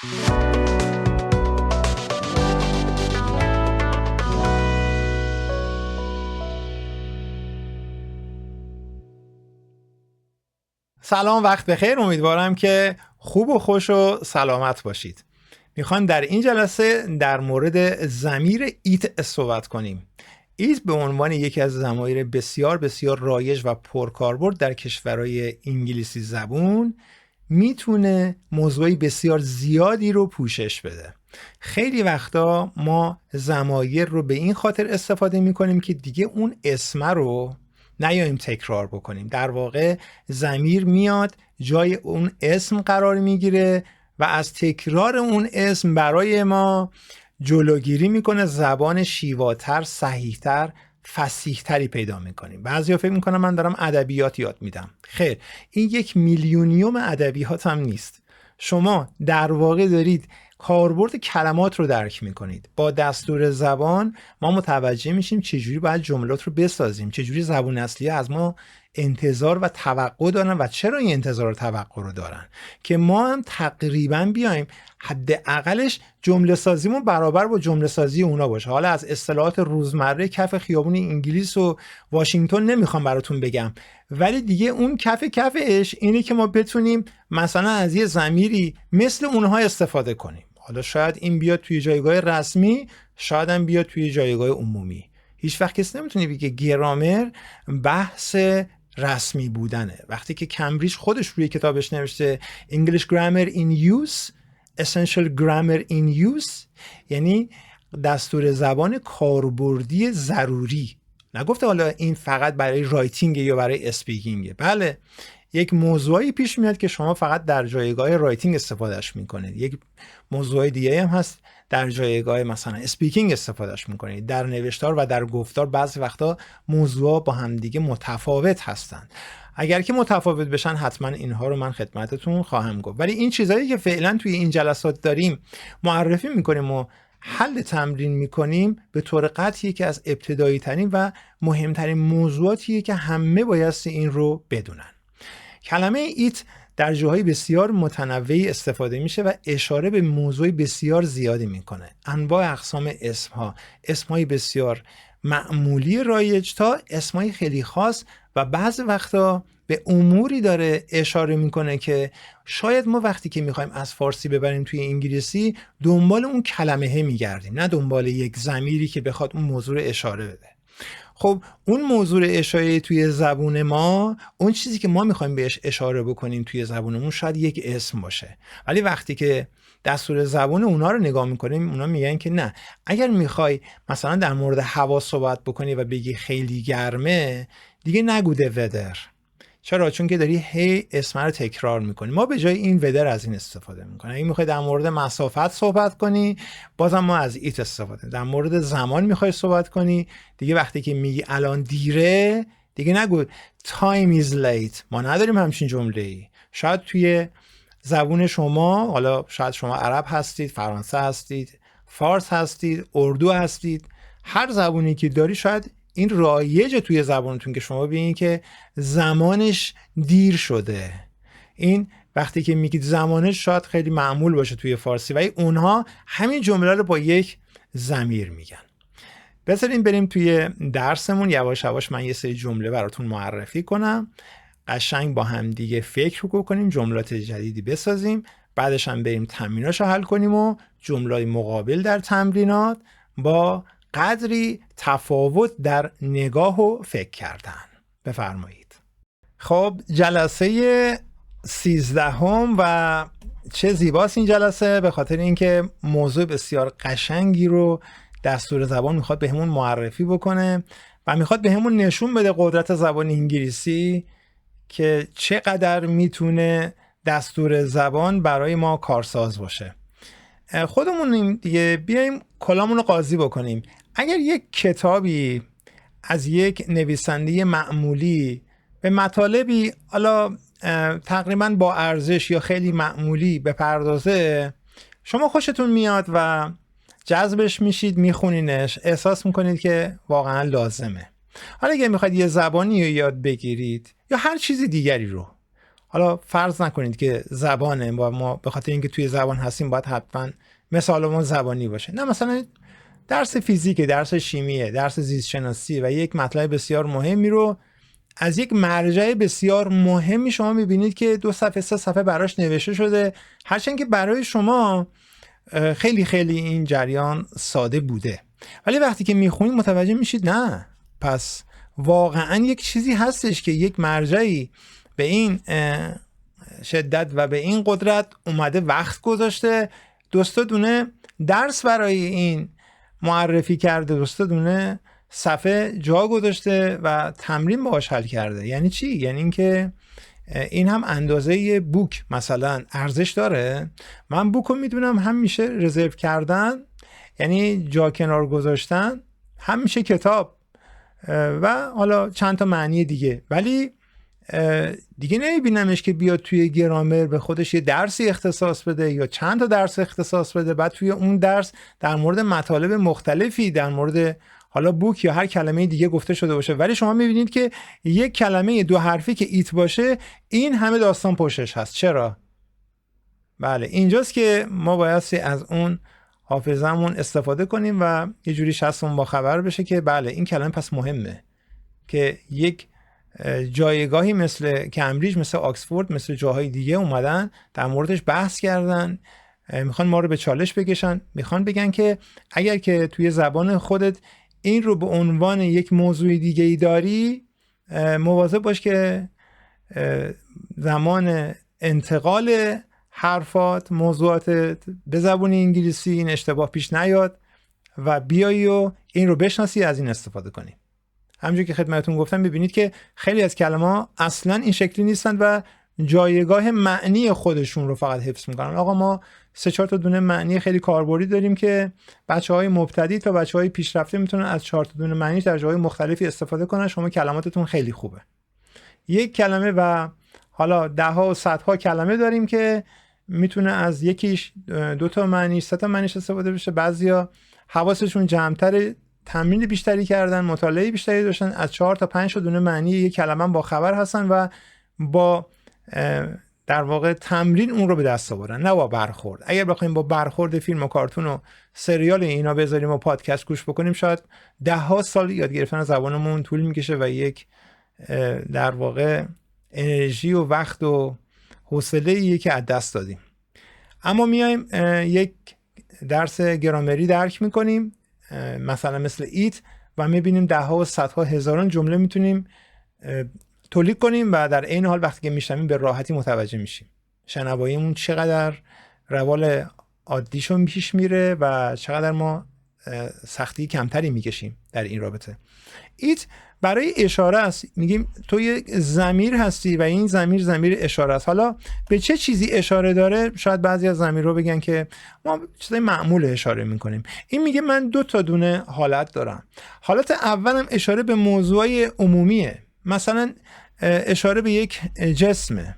سلام، وقت بخیر. امیدوارم که خوب و خوش و سلامت باشید. میخوایم در این جلسه در مورد ضمیر ایت صحبت کنیم. ایت به عنوان یکی از ضمایر بسیار بسیار رایج و پرکاربرد در کشورهای انگلیسی زبون میتونه موضوعی بسیار زیادی رو پوشش بده. خیلی وقتا ما ضمایر رو به این خاطر استفاده میکنیم که دیگه اون اسم رو نیاییم تکرار بکنیم. در واقع ضمیر میاد جای اون اسم قرار میگیره و از تکرار اون اسم برای ما جلوگیری میکنه، زبان شیواتر، صحیحتر، فصیحتری پیدا میکنیم. بعضیا فکر میکنن من دارم ادبیات یاد میدم. خیر، این 1,000,000 ادبیات هم نیست. شما در واقع دارید کاربرد کلمات رو درک میکنید. با دستور زبان ما متوجه میشیم چجوری باید جملات رو بسازیم، چجوری زبون اصلیه از ما انتظار و توقع دارن و چرا این انتظار و توقع رو دارن که ما هم تقریبا بیایم حداقلش جمله سازیمون برابر با جمله سازی اونا باشه. حالا از اصطلاحات روزمره کف خیابون انگلیس و واشنگتن نمیخوام براتون بگم، ولی دیگه اون کفش اینه که ما بتونیم مثلا از یه ضمیری مثل اونها استفاده کنیم. حالا شاید این بیاد توی جایگاه رسمی، شاید هم بیاد توی جایگاه عمومی. هیچ وقت کسی نمیتونه بگه گرامر بحث رسمی بودنه. وقتی که کمبریج خودش روی کتابش نوشته English Grammar in Use, Essential Grammar in Use، یعنی دستور زبان کاربردی ضروری. نگفته حالا این فقط برای رایتینگ یا برای اسپیکینگ. بله، یک موضوعی پیش میاد که شما فقط در جایگاه رایتینگ استفادهش میکنید، یک موضوع دیگه هم هست در جایگاه مثلا اسپیکینگ استفادهش میکنید. در نوشتار و در گفتار بعضی وقتا موضوعا با هم دیگه متفاوت هستن. اگر که متفاوت بشن حتما اینها رو من خدمتتون خواهم گفت، ولی این چیزایی که فعلا توی این جلسات داریم معرفی میکنیم و حل تمرین میکنیم به طور قطعی یکی از ابتدایی ترین و مهمترین موضوعاتیه که همه بایستی این رو بدونن. کلمه ایت در جاهای بسیار متنوعی استفاده میشه و اشاره به موضوع بسیار زیادی میکنه. انواع اقسام اسمها، اسمهای بسیار معمولی رایج تا اسمهای خیلی خاص و بعضی وقتا به اموری داره اشاره میکنه که شاید ما وقتی که میخوایم از فارسی ببریم توی انگلیسی دنبال اون کلمه میگردیم، نه دنبال یک ضمیری که بخواد اون موضوع اشاره بده. خب اون موضوع اشاره توی زبون ما، اون چیزی که ما میخوایم بهش اشاره بکنیم توی زبونمون شاید یک اسم باشه، ولی وقتی که دستور زبون اونا رو نگاه میکنیم اونا میگن که نه، اگر میخوای مثلا در مورد هوا صحبت بکنی و بگی خیلی گرمه دیگه نگو ودر. چرا؟ چون که داری هی اسم رو تکرار میکنی. ما به جای این ودر از این استفاده میکنیم. اگه میخوای در مورد مسافت صحبت کنی بازم ما از ایت استفاده. در مورد زمان میخوای صحبت کنی دیگه وقتی که میگی الان دیره دیگه نگو time is late. ما نداریم همچین جمله‌ای. شاید توی زبون شما، حالا شاید شما عرب هستید، فرانسه هستید، فارس هستید، اردو هستید، هر زبونی که داری شاید این رایجه توی زبانتون که شما ببینید که زمانش دیر شده. این وقتی که میگید زمانش شاید خیلی معمول باشه توی فارسی، ولی اونها همین جمله رو با یک ضمیر میگن. بذارین بریم توی درسمون. یواش یواش من یه سری جمله براتون معرفی کنم، قشنگ با هم دیگه فکر کنیم، جملات جدیدی بسازیم، بعدش هم بریم تمریناشو حل کنیم و جملات مقابل در تمرینات با قدری تفاوت در نگاه و فکر کردن. بفرمایید. خب جلسه 13 و چه زیباست این جلسه، به خاطر اینکه موضوع بسیار قشنگی رو دستور زبان میخواد به همون معرفی بکنه و میخواد به همون نشون بده قدرت زبان انگلیسی که چقدر میتونه دستور زبان برای ما کارساز باشه. خودمون دیگه بیایم کلامون رو قاضی بکنیم. اگر یک کتابی از یک نویسنده معمولی به مطالبی حالا تقریبا با ارزش یا خیلی معمولی بپردازه، شما خوشتون میاد و جذبش میشید، میخونینش، احساس میکنید که واقعا لازمه. حالا اگه میخواید یه زبانی رو یاد بگیرید یا هر چیز دیگری رو، حالا فرض نکنید که زبانه، با ما به خاطر اینکه توی زبان هستیم باید حتما مثالمون زبانی باشه. نه، مثلا درس فیزیک، درس شیمیه، درس زیست شناسی و یک مطلب بسیار مهمی رو از یک مرجع بسیار مهمی شما میبینید که 2 صفحه 3 صفحه براش نوشته شده، هرچند که برای شما خیلی خیلی این جریان ساده بوده، ولی وقتی که میخونید متوجه میشید نه، پس واقعا یک چیزی هستش که یک مرجعی به این شدت و به این قدرت اومده وقت گذاشته، 2 دونه درس برای این معرفی کرده، 2 دونه صفحه جا گذاشته و تمرین باهاش حل کرده. یعنی چی؟ یعنی اینکه این هم اندازه بوک مثلا ارزش داره. من بوک رو میدونم هم میشه رزرو کردن، یعنی جا کنار گذاشتن، هم میشه کتاب و حالا چند تا معنی دیگه، ولی دیگه نمیبینمش که بیاد توی گرامر به خودش یه درسی اختصاص بده یا چند تا درس اختصاص بده، بعد توی اون درس در مورد مطالب مختلفی در مورد حالا بوک یا هر کلمه دیگه گفته شده باشه، ولی شما میبینید که یک کلمه 2 حرفی که ایت باشه این همه داستان پشتش هست. چرا؟ بله، اینجاست که ما بایستی از اون حافظمون استفاده کنیم و یه جوری شخصمون با خبر بشه که بله این کلمه پس مهمه، که یک جایگاهی مثل کمبریج، مثل آکسفورد، مثل جاهای دیگه اومدن در موردش بحث کردن، میخوان ما رو به چالش بکشن، میخوان بگن که اگر که توی زبان خودت این رو به عنوان یک موضوع دیگه ای داری، مواظب باش که زمان انتقال حرفات، موضوعات به زبان انگلیسی این اشتباه پیش نیاد و بیایی و این رو بشناسی، از این استفاده کنی. همونجوری که خدمتتون گفتم میبینید که خیلی از کلمه‌ها اصلا این شکلی نیستن و جایگاه معنی خودشون رو فقط حفظ میکنن. آقا ما 3-4 تا دونه معنی خیلی کاربردی داریم که بچه‌های مبتدی تا بچه‌های پیشرفته میتونن از 4 تا دونه معنی در جاهای مختلفی استفاده کنن. شما کلماتتون خیلی خوبه. یک کلمه و حالا 10 ها و 100 ها کلمه داریم که میتونه از یکیش 2 تا معنی، 3 تا معنیش استفاده بشه. بعضیا حواسشون جمع‌تره، تمرین بیشتری کردن، مطالعه بیشتری داشتن، از 4 تا 5 دونه معنی یک کلمه با خبر هستن و با در واقع تمرین اون رو به دست آوردن، نه با برخورد. اگر بخوایم با برخورد فیلم و کارتون و سریال اینا بذاریم و پادکست گوش بکنیم، شاید 10 سال یاد گرفتن زبانمون طول میکشه و یک در واقع انرژی و وقت و حوصله‌ای که از دست دادیم. اما میایم یک درس گرامری درک میکنیم، مثلا مثل ایت، و میبینیم 10 ها و 100 ها هزاران جمله میتونیم تولید کنیم و در این حال وقتی که میشنویم به راحتی متوجه میشیم شنواییمون چقدر روال عادیشون پیش میره و چقدر ما سختی کمتری میکشیم در این رابطه. ایت برای اشاره است، میگیم تو یک ضمیر هستی و این ضمیر اشاره است. حالا به چه چیزی اشاره داره؟ شاید بعضی از ضمیر رو بگن که ما چیزای معمول اشاره میکنیم. این میگه من 2 تا دونه حالت دارم. حالت اولم اشاره به موضوعی عمومیه، مثلا اشاره به یک جسمه،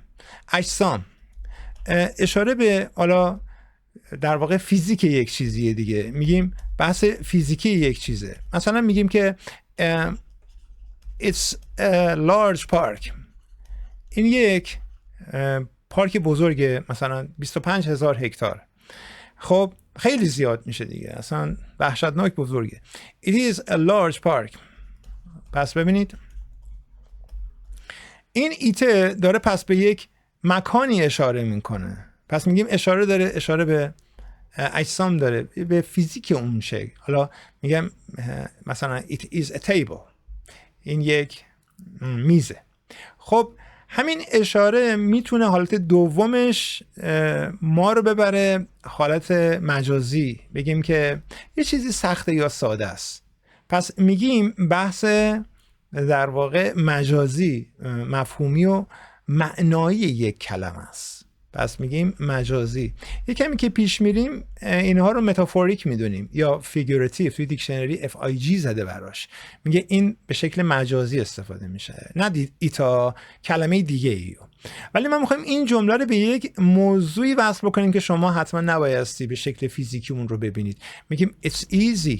اجسام، اشاره به حالا در واقع فیزیک یک چیزیه دیگه، میگیم بحث فیزیکی یک چیزه. مثلا میگیم که it's a large park، این یک پارک بزرگه، مثلا 25,000 هکتار. خب خیلی زیاد میشه دیگه، اصلا وحشتناک بزرگه. it is a large park. پس ببینید این ایته داره پس به یک مکانی اشاره میکنه، پس میگیم اشاره داره، اشاره به اجسام داره، به فیزیک اون شی. حالا میگم مثلا it is a table، این یک میزه. خب همین اشاره میتونه حالت دومش ما رو ببره حالت مجازی، بگیم که یه چیزی سخته یا ساده است. پس میگیم بحث در واقع مجازی، مفهومی و معنایی یک کلمه است. پس میگیم مجازی. یه کمی که پیش میریم اینها رو متافوریک میدونیم یا فیگوراتیو، توی دیکشنری FIG زده براش، میگه این به شکل مجازی استفاده میشه، نه ایتا کلمه دیگه ایو. ولی ما میخوایم این جمله رو به یک موضوعی وصل بکنیم که شما حتما نبایستی به شکل فیزیکی اون رو ببینید. میگیم it's easy،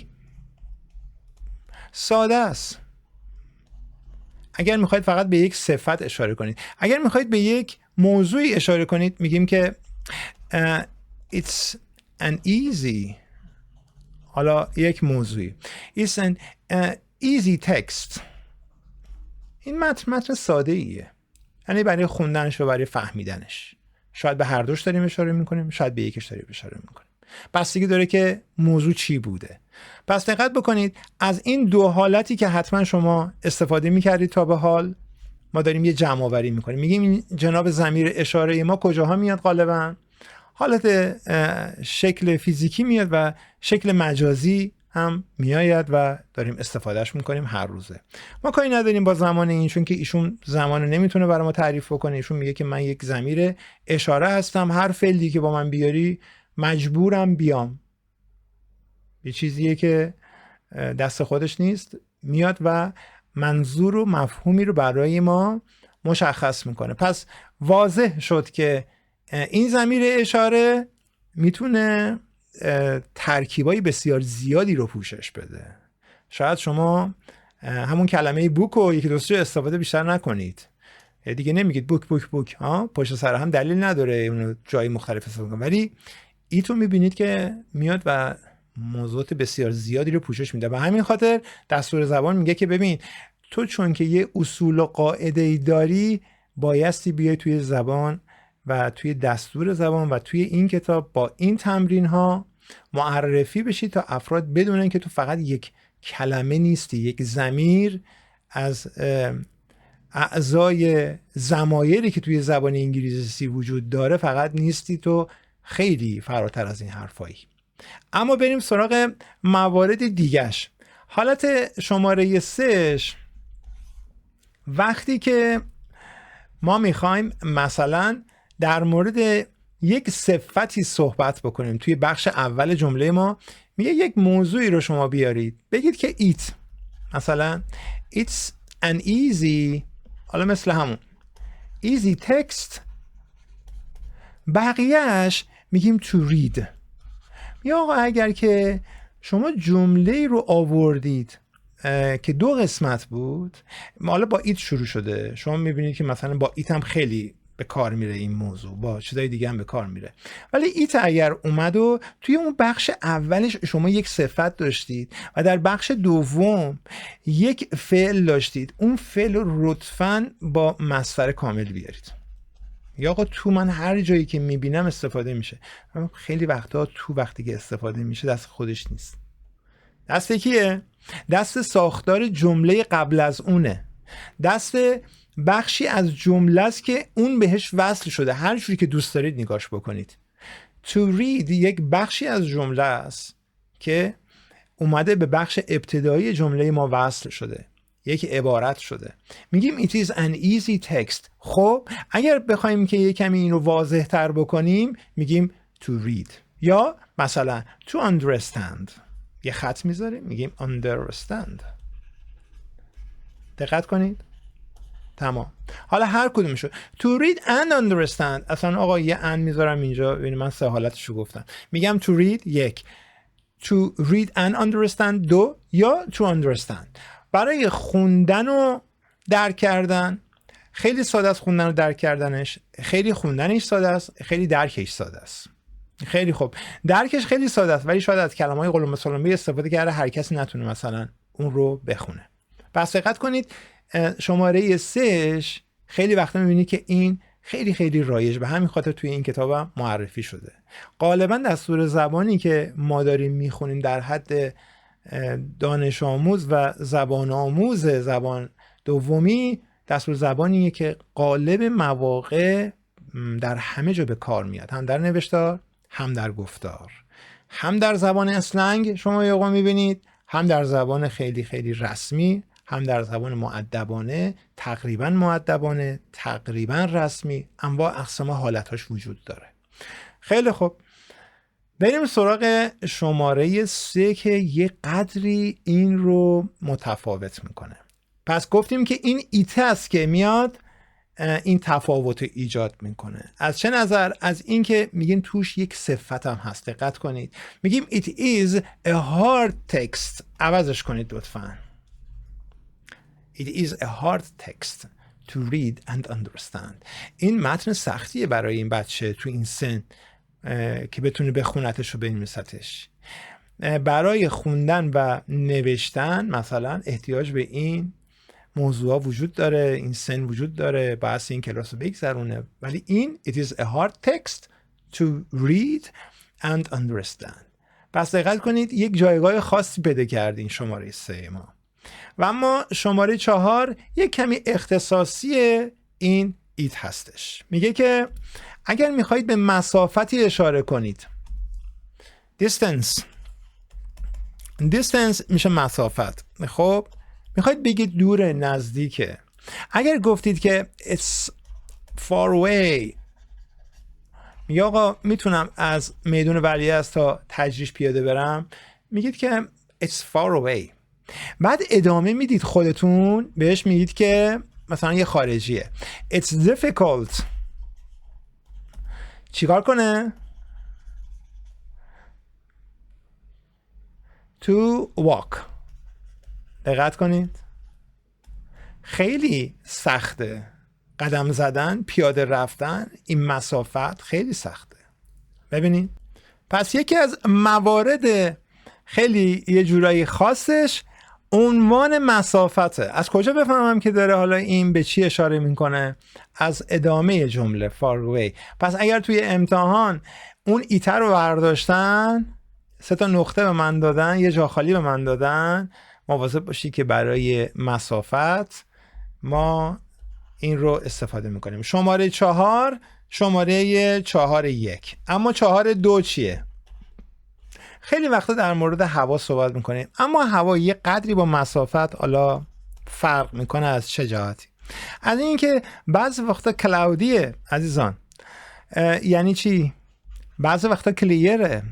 ساده است. اگر میخواید فقط به یک صفت اشاره کنید، اگر میخواید به یک موضوعی اشاره کنید میگیم که it's an easy، حالا یک موضوعی، it's an easy text. این متن ساده ایه، یعنی برای خوندنش و برای فهمیدنش. شاید به هر دوش داریم اشاره میکنیم، شاید به یکش داریم اشاره میکنیم، بستگی داره که موضوع چی بوده. پس دقت بکنید از این دو حالتی که حتما شما استفاده میکردید تا به حال، ما داریم یه جمع آوری میکنیم. میگیم این جناب ضمیر اشاره ما کجاها میاد؟ غالبا حالت شکل فیزیکی میاد و شکل مجازی هم میآید و داریم استفادهش میکنیم هر روزه. ما کاری نداریم با زمان این، چون که ایشون زمان نمیتونه برای ما تعریف بکنه. ایشون میگه که من یک ضمیر اشاره هستم، هر فعلی که با من بیاری مجبورم بیام. یه چیزیه که دست خودش نیست، میاد و منظور و مفهومی رو برای ما مشخص میکنه. پس واضح شد که این ضمیر اشاره میتونه ترکیبای بسیار زیادی رو پوشش بده. شاید شما همون کلمه بوک رو یکی دو سه استفاده بیشتر نکنید، دیگه نمیگید بوک بوک بوک، پشت سر هم دلیل نداره اونو جای مختلف استفاده کنید، ولی ایتو میبینید که میاد و موضوعات بسیار زیادی رو پوشش میده. و همین خاطر دستور زبان میگه که ببین تو چون که یه اصول و قاعده‌ای داری، بایستی بیای توی زبان و توی دستور زبان و توی این کتاب با این تمرین ها معرفی بشی تا افراد بدونن که تو فقط یک کلمه نیستی، یک ضمیر از اعضای ضمایری که توی زبان انگلیسی وجود داره فقط نیستی، تو خیلی فراتر از این حرفایی. اما بریم سراغ موارد دیگش. حالت شماره 3، وقتی که ما میخوایم مثلا در مورد یک صفتی صحبت بکنیم، توی بخش اول جمله ما میگه یک موضوعی رو شما بیارید، بگید که it، مثلا it's an easy، حالا مثل همون easy text، بقیهش میگیم to read. یا آقا اگر که شما جمله رو آوردید که دو قسمت بود، حالا با ایت شروع شده، شما میبینید که مثلا با ایت هم خیلی به کار میره این موضوع، با چیزای دیگه هم به کار میره، ولی ایت اگر اومد و توی اون بخش اولش شما یک صفت داشتید و در بخش دوم یک فعل داشتید، اون فعل رو لطفاً با مصدر کامل بیارید. یا آقا تو من هر جایی که میبینم استفاده میشه، خیلی وقتا تو وقتی که استفاده میشه دست خودش نیست، دست کیه؟ دست ساختار جمله قبل از اونه، دست بخشی از جمله است که اون بهش وصل شده، هر جوری که دوست دارید نگاش بکنید. to read یک بخشی از جمله است که اومده به بخش ابتدایی جمله ما وصل شده، یک عبارت شده. میگیم it is an easy text. خب اگر بخوایم که یک کمی این رو واضح تر بکنیم میگیم to read، یا مثلا to understand، یه خط میذاریم میگیم understand. دقت کنید. تمام. حالا هر کدومشو to read and understand، اصلا آقا یه and میذارم اینجا، ببینید من سه حالتشو گفتم. میگم to read یک، to read and understand دو، یا to understand. برای خوندن و درک کردن خیلی ساده است، خوندن و درک کردنش خیلی خوندنش ساده است، خیلی درکش ساده است. خیلی خوب، درکش خیلی ساده است، ولی شاید از کلمه‌های قول مثلا استفاده کرده هر کسی نتونه مثلا اون رو بخونه. پس دقت کنید شماره 3 خیلی وقتا می‌بینید که این خیلی خیلی رایج، به همین خاطر توی این کتابم معرفی شده. غالبا دستور زبانی که ما داریم میخونیم در حد دانش آموز و زبان آموز زبان دومی، دستور زبانیه که غالب مواقع در همه جا به کار میاد، هم در نوشتار، هم در گفتار، هم در زبان اسلنگ شما یه میبینید، هم در زبان خیلی خیلی رسمی، هم در زبان مؤدبانه، تقریبا مؤدبانه، تقریبا رسمی، انواع اقسام حالتاش وجود داره. خیلی خوب، بریم سراغ شماره 3 که یه قدری این رو متفاوت میکنه. پس گفتیم که این ایته است که میاد این تفاوت رو ایجاد میکنه. از چه نظر؟ از این که میگیم توش یک صفت هم هست. دقت کنید، میگیم it is a hard text، عوضش کنید لطفاً. it is a hard text to read and understand. این متن سختیه برای این بچه تو این سن که بتونه بخونتش و بنویستش. برای خوندن و نوشتن مثلا احتیاج به این موضوعا وجود داره، این سن وجود داره، باید این کلاس رو بگذرونه. ولی این it is a hard text to read and understand. پس دقت کنید یک جایگاه خاصی پیدا کردین شماره 3 ما. و اما شماره 4 یک کمی اختصاصی این ایت هستش. میگه که اگر میخواهید به مسافتی اشاره کنید، distance میشه مسافت. خب میخواید بگید دور، نزدیکه. اگر گفتید که it's far away، میگه آقا میتونم از میدون ولیعصر تا تجریش پیاده برم، میگید که it's far away. بعد ادامه میدید خودتون بهش، میگید که مثلا یه خارجیه it's difficult چیکار کنه؟ to walk. دقت کنید خیلی سخته قدم زدن، پیاده رفتن، این مسافت خیلی سخته. ببینید پس یکی از موارد خیلی یه جورایی خاصش عنوان مسافته. از کجا بفهمم که داره حالا این به چی اشاره میکنه؟ از ادامه جمله far away. پس اگر توی امتحان اون ایتر رو برداشتن، 3 نقطه به من دادن، یه جا خالی به من دادن، مواظب باشی که برای مسافت ما این رو استفاده میکنیم. شماره 4 شماره 4.1. اما 4.2 چیه؟ خیلی وقتا در مورد هوا صحبت میکنیم، اما هوا یه قدری با مسافت حالا فرق میکنه. از چه جهتی؟ از اینکه بعضی وقتا کلاودیه عزیزان. یعنی چی؟ بعضی وقتا کلیره.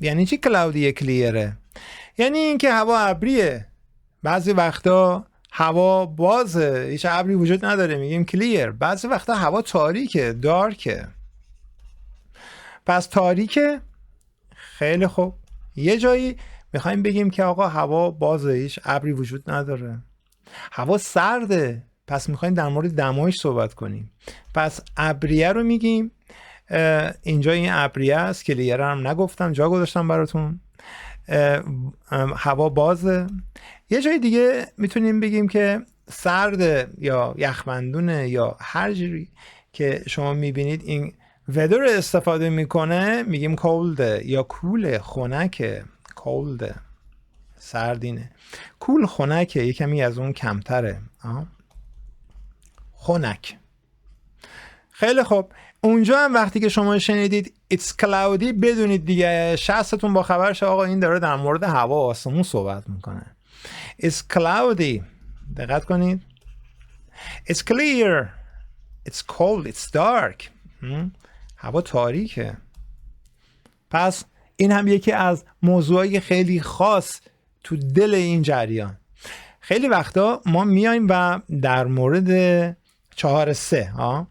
یعنی چی کلاودیه کلیره؟ یعنی اینکه هوا ابریه، بعضی وقتا هوا بازه، هیچ ابری وجود نداره، میگیم کلیر. بعضی وقتا هوا تاریکه، دارکه. پس تاریکه، خیلی خوب. یه جایی میخوایم بگیم که آقا هوا بازه، هیچ ابری وجود نداره. هوا سرده، پس میخوایم در مورد دمایش صحبت کنیم. پس ابریه رو میگیم. اینجا این ابریه است، کلیه رو هم نگفتم، جا گذاشتم براتون. هوا بازه. یه جای دیگه میتونیم بگیم که سرده یا یخبندونه یا هر جوری که شما میبینید این weather استفاده میکنه، میگیم cold یا cool، خنکه. cold سردینه، cool خنکه، یه کمی از اون کمتره. خنک. خیلی خوب. اونجا هم وقتی که شما شنیدید it's cloudy بدونید دیگه، شخصتون با خبر شه آقا این داره در مورد هوا و آسمون صحبت میکنه. it's cloudy. دقت کنید. it's clear. it's cold. it's dark. هوا تاریکه. پس این هم یکی از موضوعای خیلی خاص تو دل این جریان. خیلی وقتا ما میایم و در مورد 4.3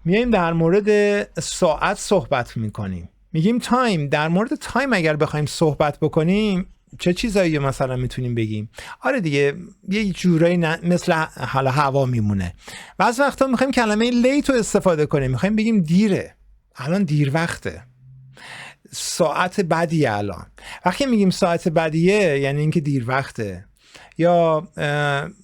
میایم در مورد ساعت صحبت میکنیم، میگیم تایم. در مورد تایم اگر بخوایم صحبت بکنیم چه چیزایی مثلا میتونیم بگیم؟ آره دیگه یه جورایی مثل حالا هوا میمونه. بعض وقتا میخوایم کلمه لیت رو استفاده کنیم، میخوایم بگیم دیره، الان دیر وقته، ساعت بدیه الان. وقتی میگیم ساعت بدیه یعنی اینکه دیر وقته یا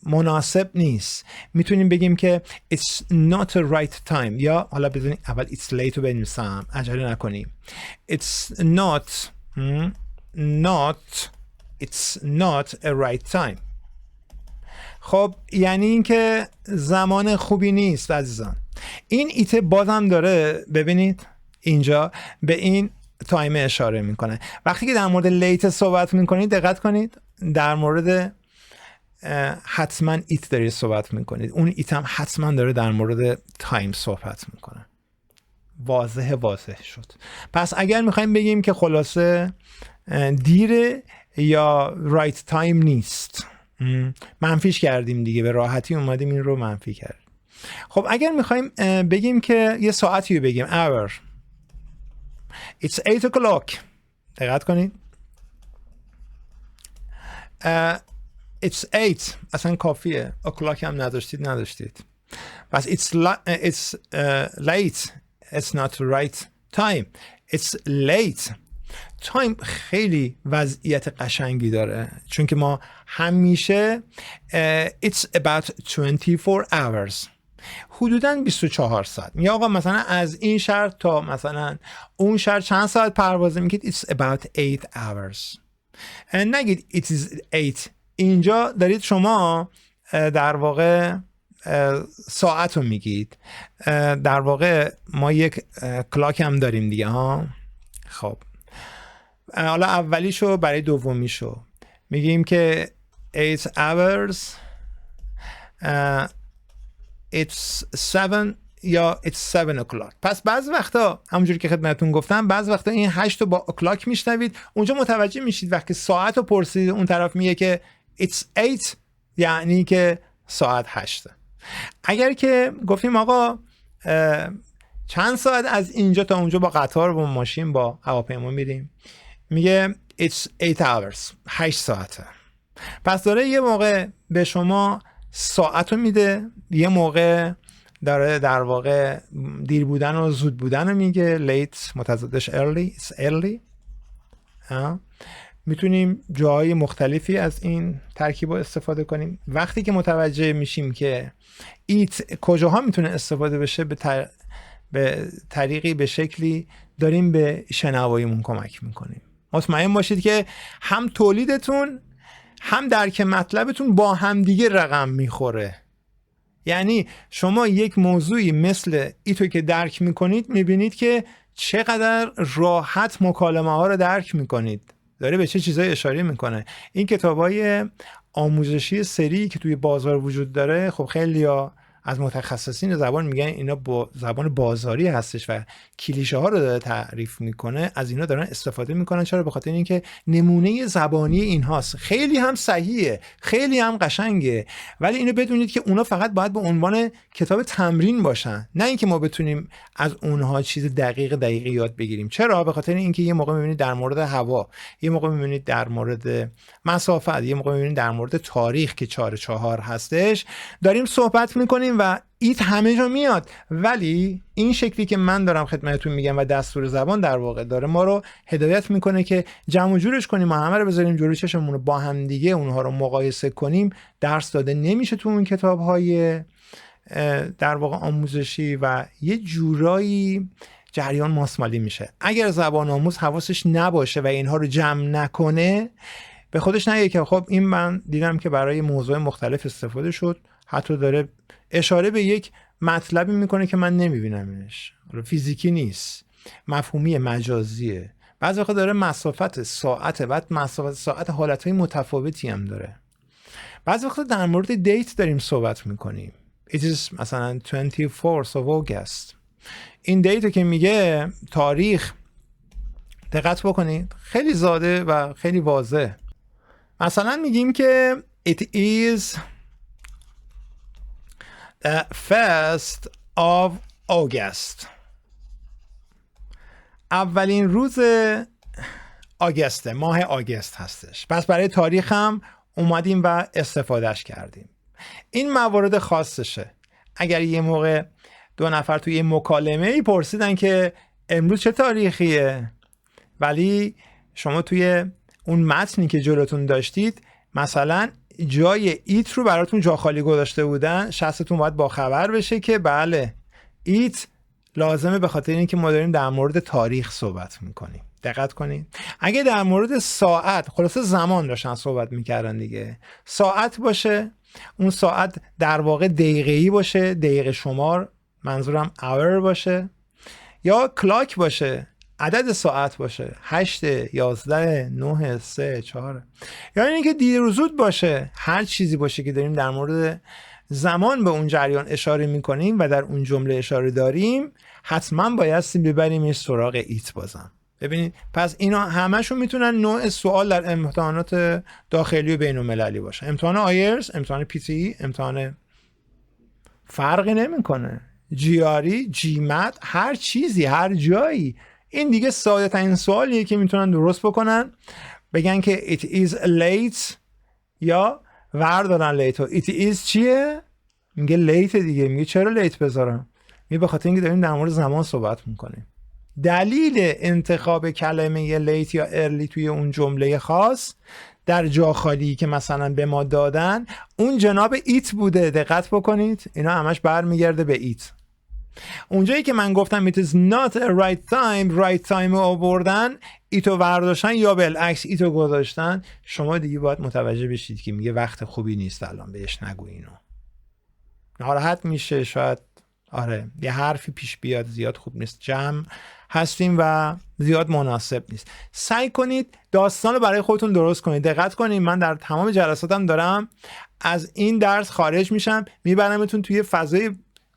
مناسب نیست. میتونیم بگیم که it's not a right time، یا حالا بزنیم اول it's late رو بنویسم، عجله نکنیم. it's not a right time. خب یعنی اینکه زمان خوبی نیست عزیزان. این ایت بازم داره، ببینید اینجا به این تایم اشاره میکنه. وقتی که در مورد لیت صحبت میکنید دقت کنید، در مورد حتما ایت دارید صحبت میکنید. اون ایت هم حتما داره در مورد تایم صحبت میکنه. واضح شد. پس اگر میخوایم بگیم که خلاصه دیره یا رایت تایم نیست، منفیش کردیم دیگه، به راحتی اومدیم این رو منفی کردیم. خب اگر میخوایم بگیم که یه ساعتی رو بگیم hour، it's 8 o'clock. دقت کنید. it's 8 اصلا کافیه. o'clock هم نداشتید. پس it's late. It's not the right time. It's late. تایم خیلی وضعیت قشنگی داره چون که ما همیشه it's about 24 hours حدوداً 24 ساعت میگه آقا مثلا از این شهر تا مثلا اون شهر چند ساعت پروازه میگید it's about 8 hours. نگید it is 8. اینجا دارید شما در واقع ساعت رو میگید. در واقع ما یک کلاک هم داریم دیگه ها. خب حالا اولیشو برای دومیشو میگیم که 8 hours it's 7 یا it's 7 o'clock. پس بعض وقتا همونجوری که خدمتتون گفتم بعض وقتا این 8 رو با o'clock میشنوید اونجا متوجه میشید وقتی ساعت رو پرسید اون طرف میگه که it's 8 یعنی که ساعت 8. اگر که گفتیم آقا چند ساعت از اینجا تا اونجا با قطار با ماشین با هواپیما میریم میگه it's 8 hours 8 ساعته. پس داره یه موقع به شما ساعت رو میده یه موقع داره در واقع دیر بودن و زود بودن رو میگه. late متضادش early. it's early. میتونیم جاهای مختلفی از این ترکیب رو استفاده کنیم. وقتی که متوجه میشیم که ایت کجاها میتونه استفاده بشه به طریقی به شکلی داریم به شنواییمون کمک میکنیم. مطمئن باشید که هم تولیدتون هم درک مطلبتون با همدیگه رقم میخوره. یعنی شما یک موضوعی مثل ایتو که درک میکنید میبینید که چقدر راحت مکالمه ها رو درک میکنید. داره به چه چیزای اشاره میکنه. این کتابای آموزشی سری که توی بازار وجود داره خب خیلی از متخصصین زبان میگن اینا با زبان بازاری هستش و کلیشه ها رو داره تعریف میکنه. از اینا دارن استفاده میکنن. چرا؟ به خاطر اینکه نمونه زبانی اینهاست. خیلی هم صحیحه خیلی هم قشنگه ولی اینو بدونید که اونا فقط باید به عنوان کتاب تمرین باشن نه اینکه ما بتونیم از اونها چیز دقیق یاد بگیریم. چرا؟ به خاطر اینکه یه موقع میبینید در مورد هوا، یه موقع میبینید در مورد مسافت، یه موقع میبینید در مورد تاریخ که 4-4 هستش داریم صحبت میکنیم و ایت همه جا میاد. ولی این شکلی که من دارم خدمتتون میگم و دستور زبان در واقع داره ما رو هدایت میکنه که جمع و جورش کنیم و همه رو بذاریم جلوی چشمون رو با هم دیگه اونها رو مقایسه کنیم. درس داده نمیشه تو اون کتاب‌های در واقع آموزشی و یه جورایی جریان ماسمالی میشه. اگر زبان آموز حواسش نباشه و اینها رو جمع نکنه به خودش نگه که خب این من دیدم که برای موضوع مختلف استفاده شد، حتی داره اشاره به یک مطلبی میکنه که من نمیبینمش، فیزیکی نیست، مفهومی، مجازیه. بعضی وقتا داره مسافت ساعته، بعد مسافت ساعت حالتهای متفاوتی هم داره. بعضی وقتا در مورد دیت داریم صحبت میکنیم. It is مثلا 24th of August. این دیتو که میگه تاریخ، دقت بکنید خیلی ساده و خیلی واضح. مثلا میگیم که it is the 1st of August. اولین روز آگسته، ماه آگست هستش. پس برای تاریخ هم اومدیم و استفادهش کردیم. این موارد خاصشه. اگر یه موقع دو نفر توی یه مکالمه‌ای پرسیدن که امروز چه تاریخیه، ولی شما توی اون متنی که جلوتون داشتید مثلا جای ایت رو براتون جا خالی گذاشته بودن، شخصتون باید با خبر بشه که بله ایت لازمه، به خاطر اینکه ما داریم در مورد تاریخ صحبت میکنیم. دقت کنید. اگه در مورد ساعت، خلاصه زمان داشتن صحبت میکردن دیگه، ساعت باشه، اون ساعت در واقع دقیقه‌ای باشه، دقیقه شمار، منظورم hour باشه، یا کلاک باشه، عدد ساعت باشه، 8 11 9 3 4، یعنی اینکه دیر و زود باشه، هر چیزی باشه که داریم در مورد زمان به اون جریان اشاره میکنیم و در اون جمله اشاره داریم، حتما بایستی ببریمش سراغ ایت بازم. ببینید پس اینا همشون میتونن نوع سوال در امتحانات داخلی و بین المللی باشه. امتحان آیلتس، امتحان پی تی، امتحان فرقی نمیکنه، جیاری، جیمت، هر چیزی، هر جایی. این دیگه ساده ترین سوالیه که میتونن درست بکنن، بگن که it is late یا وردارن لیتو. it is چیه؟ میگه لیت دیگه. میگه چرا لیت بذارم؟ میگه به خاطر اینکه داریم در مورد زمان صحبت میکنیم. دلیل انتخاب کلمه لیت یا ارلی توی اون جمله خاص در جا خالی که مثلا به ما دادن اون جناب ایت بوده. دقت بکنید اینا همش برمیگرده به ایت. اونجایی که من گفتم it is not a right time رو آوردن، ایتو برداشتن یا بالعکس ایتو گذاشتن، شما دیگه باید متوجه بشید که میگه وقت خوبی نیست الان، بهش نگو اینو. ناراحت میشه شاید، آره یه حرفی پیش بیاد زیاد خوب نیست، جمع هستیم و زیاد مناسب نیست. سعی کنید داستان رو برای خودتون درست کنید. دقت کنید من در تمام جلساتم دارم از این درس خارج میشم، میبرمتون توی فضای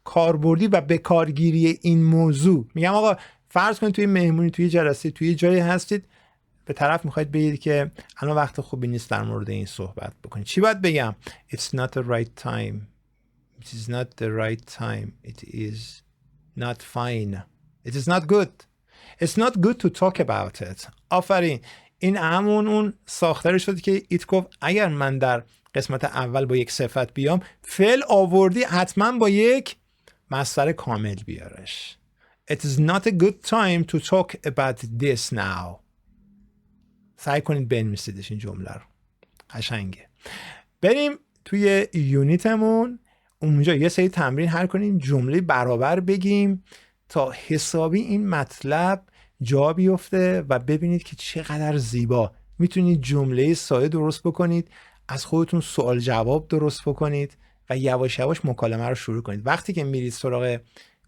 کاربردی و به کارگیری این موضوع. میگم آقا فرض کنید توی مهمونی، توی جلسه، توی جایی هستید، به طرف میخواید بگید که الان وقت خوبی نیست در مورد این صحبت بکنید. چی باید بگم؟ It's not the right time. It is not the right time. It is not fine. It is not good. It's not good to talk about it. آفرین. این همون اون ساختاری شد که ایت گفت اگر من در قسمت اول با یک صفت بیام، فعل آوردی حتما با یک مصدر کامل بیارش. It is not a good time to talk about this now. سعی کنید بنویسیدش این جمله رو. قشنگه. بریم توی یونیتمون، اونجا یه سری تمرین حل کنیم، جمله برابر بگیم تا حسابی این مطلب جا بیفته و ببینید که چقدر زیبا میتونید جمله ساده درست بکنید، از خودتون سوال جواب درست بکنید و یواش یواش مکالمه رو شروع کنید. وقتی که میرید سراغ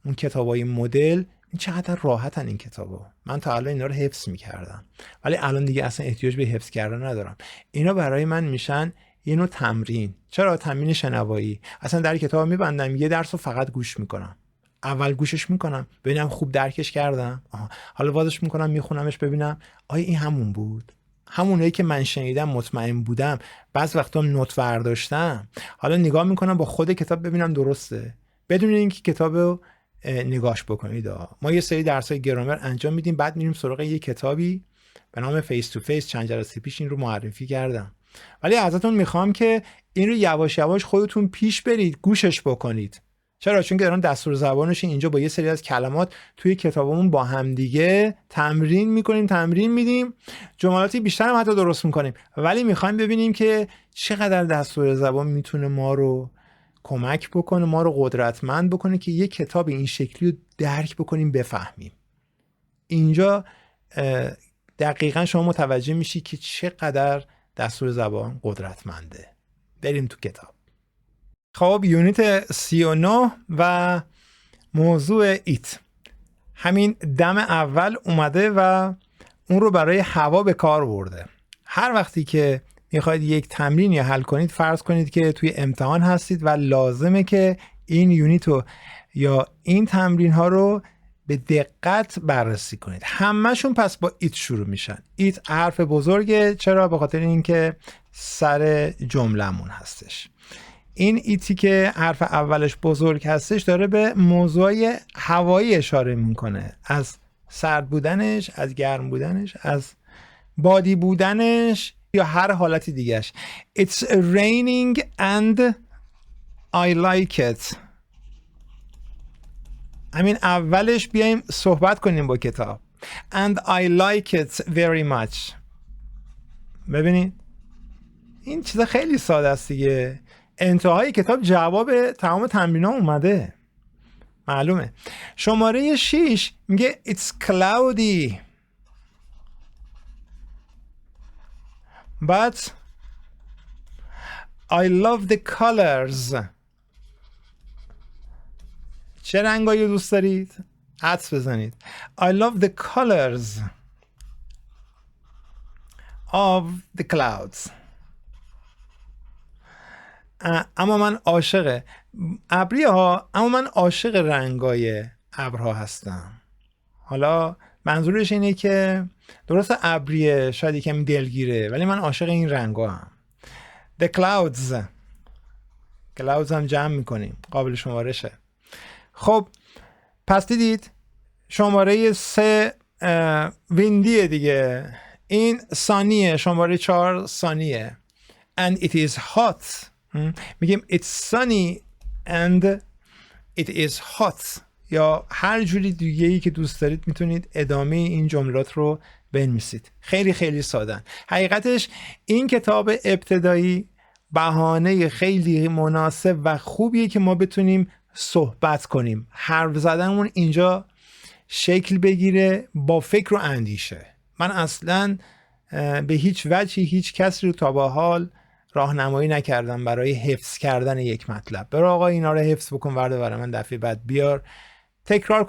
اون کتابای مدل، این چقدر راحتن این کتابا. من تا الان اینا رو حفظ میکردم ولی الان دیگه اصلا احتیاج به حفظ کردن ندارم. اینا برای من میشن یه نوع تمرین. چرا؟ تمرین شنوایی. اصلا در کتاب میبندم، یه درس رو فقط گوش میکنم، اول گوشش میکنم ببینم خوب درکش کردم، حالا وازش میکنم میخونمش ببینم آیا این همون بود، همونایی که من شنیدم مطمئن بودم، بعض وقتا نوت برداشتم، حالا نگاه میکنم با خود کتاب ببینم درسته، بدون اینکه کتابو نگاش بکنید. ما یه سری درسای گرامر انجام میدیم، بعد میریم سراغ یه کتابی به نام فیس تو فیس. چند جلسه پیش این رو معرفی کردم. ولی ازتون میخوام که این رو یواش یواش خودتون پیش برید، گوشش بکنید. چرا؟ چون که دارم دستور زبانش اینجا با یه سری از کلمات توی کتابمون با هم دیگه تمرین میکنیم، تمرین میدیم، جملاتی بیشتر هم حتی درست میکنیم، ولی میخوایم ببینیم که چقدر دستور زبان میتونه ما رو کمک بکنه، ما رو قدرتمند بکنه که یه کتاب این شکلی رو درک بکنیم، بفهمیم. اینجا دقیقا شما متوجه میشی که چقدر دستور زبان قدرتمنده. بریم تو کتاب. خب یونیت 39 و موضوع ایت. همین دم اول اومده و اون رو برای هوا به کار برده. هر وقتی که میخواید یک تمرین یا حل کنید، فرض کنید که توی امتحان هستید و لازمه که این یونیت رو یا این تمرین ها رو به دقت بررسی کنید. همه‌شون پس با ایت شروع میشن. ایت حرف بزرگه. چرا؟ به خاطر اینکه سر جمله‌مون هستش. این ایتی که حرف اولش بزرگ هستش داره به موضوع هوایی اشاره میکنه، از سرد بودنش، از گرم بودنش، از بادی بودنش یا هر حالتی دیگهش. It's raining and I like it. همین اولش بیایم صحبت کنیم با کتاب. And I like it very much. ببینید این چیزا خیلی ساده است دیگه. انتهای کتاب جواب تمام تمرین‌ها اومده، معلومه. شماره 6 میگه It's cloudy but I love the colors. چه رنگایی دوست دارید؟ حدس بزنید. I love the colors of the clouds. اما من عاشق ابرها، اما من عاشق رنگای ابرها هستم. حالا منظورش اینه که درست ابریه شاید یکم دلگیره ولی من عاشق این رنگا هم. The clouds هم جمع میکنیم، قابل شمارشه. خب پس دیدید شماره 3 ویندیه دیگه، این ثانیه، شماره 4 ثانیه. and it is hot. میگیم it's sunny and it is hot. یا هر جوری دیگه ای که دوست دارید میتونید ادامه این جملات رو بنویسید. خیلی خیلی سادن. حقیقتش این کتاب ابتدایی بهانه خیلی مناسب و خوبیه که ما بتونیم صحبت کنیم. حرف زدنمون اینجا شکل بگیره با فکر و اندیشه. من اصلاً به هیچ وجهی هیچ کسی رو تا به حال راهنمایی نکردم برای حفظ کردن یک مطلب. برو آقا اینا رو حفظ بکن ورده برای من دفعه بعد بیار، تکرار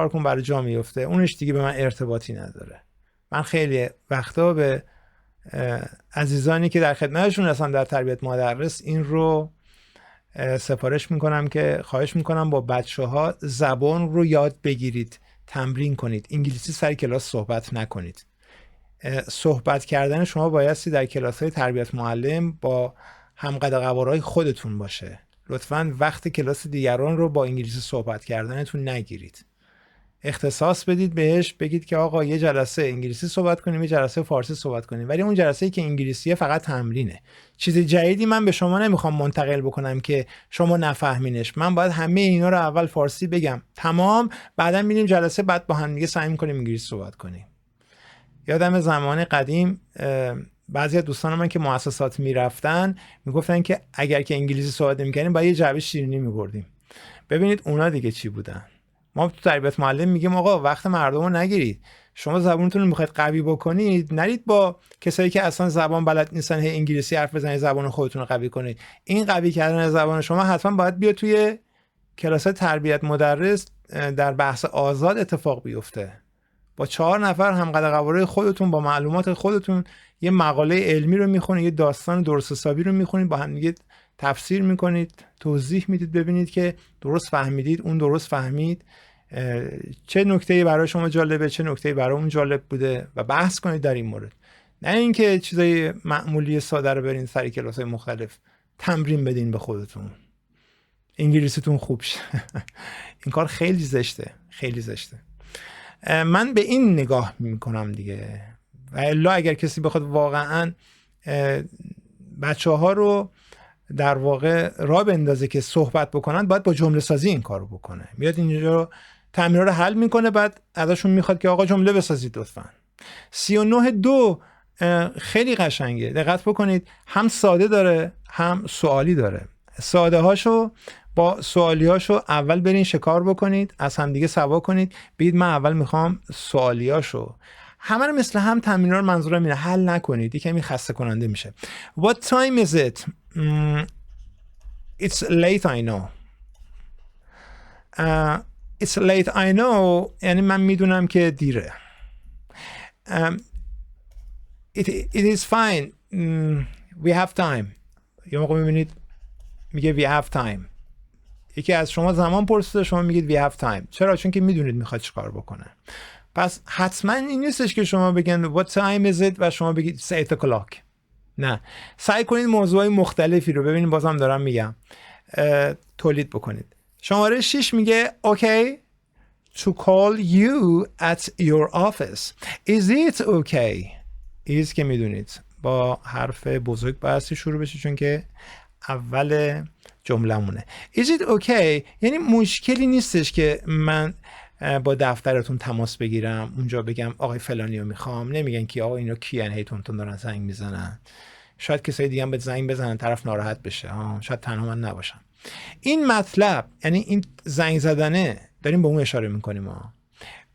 کن برای جا میفته. اونش دیگه به من ارتباطی نداره. من خیلی وقتا به عزیزانی که در خدمتشون هستم در تربیت مدرس این رو سفارش میکنم که خواهش میکنم با بچه‌ها زبان رو یاد بگیرید، تمرین کنید. انگلیسی سر کلاس صحبت نکنید. صحبت کردن شما بایستی در کلاس‌های تربیت معلم با همقد قوارهای خودتون باشه. لطفاً وقت کلاس دیگران رو با انگلیسی صحبت کردنتون نگیرید. اختصاص بدید بهش، بگید که آقا یه جلسه انگلیسی صحبت کنیم، یه جلسه فارسی صحبت کنیم، ولی اون جلسه‌ای که انگلیسیه فقط تمرینه. چیز جدیدی من به شما نمیخوام منتقل بکنم که شما نفهمینش. من باید همه اینا رو اول فارسی بگم تمام، بعداً میریم جلسه بعد با هم دیگه سعی می‌کنیم انگلیسی صحبت کنیم. یادم زمان قدیم بعضی از دوستان من که مؤسسات میرفتن میگفتن که اگر که انگلیسی صحبت نمی‌کردیم باید یه جعبه شیرینی می‌بردیم. ببینید اونا دیگه چی بودن. ما تو تربیت معلم میگیم آقا وقت مردم رو نگیرید. شما زبونتون رو میخواید قوی بکنید، نرید با کسایی که اصلا زبان بلد نیستن هی انگلیسی حرف بزنید زبان خودتون رو قوی کنید. این قوی کردن زبان شما حتما باید بیاد توی کلاس تربیت مدرس در بحث آزاد اتفاق بیفته. با 4 نفر همقد قواره خودتون با معلومات خودتون یه مقاله علمی رو میخونید، یه داستان درست حسابی رو میخونید، با هم دیگه تفسیر میکنید، توضیح میدید، ببینید که درست فهمیدید، اون درست فهمید، چه نکته‌ای برای شما جالبه، چه نکته‌ای برای اون جالب بوده و بحث کنید در این مورد. نه اینکه چیزای معمولی ساده رو برین سر کلاس‌های مختلف تمرین بدین به خودتون. انگلیسیتون خوب شه. این کار خیلی زشته، خیلی زشته. من به این نگاه میکنم دیگه. و الا اگر کسی بخواد واقعا بچه‌ها رو در واقع راه بندازه که صحبت بکنن، باید با جمله سازی این کارو بکنه. میاد اینجا تمرین رو حل میکنه، بعد ازشون میخواد که آقا جمله بسازید لطفاً. 39.2 خیلی قشنگه. دقت بکنید، هم ساده داره هم سوالی داره. ساده هاشو با سوالی هاشو اول برین شکار بکنید، از هم دیگه سوا کنید، بگید من اول میخوام سوالی هاشو. همه رو مثل هم تمرین رو منظورم اینه حل نکنید، یکمی خسته کننده میشه. What time is it? It's late I know. It's late I know یعنی من میدونم که دیره. It is fine. We have time. یه موقع میبینید میگه we have time. یکی از شما زمان پرسیده، شما میگید we have time. چرا؟ چون که میدونید میخواد چیکار بکنه. پس حتما این نیستش که شما بگن what time is it و شما بگید 8 o'clock. نه، سعی کنید موضوعای مختلفی رو، ببینید بازم دارم میگم، تولید بکنید. شماره 6 میگه okay to call you at your office. Is it okay? is که میدونید با حرف بزرگ بایستی شروع بشه چون که اول جمله‌مونه. Is it okay یعنی مشکلی نیستش که من با دفترتون تماس بگیرم، اونجا بگم آقای فلانی رو میخوام. نمیگن که آقا اینا کیان هی تون دارن زنگ میزنن. شاید کسای دیگه هم به زنگ بزنن طرف ناراحت بشه، شاید تنها من نباشم. این مطلب یعنی این زنگ زدنه داریم به اون اشاره میکنیم.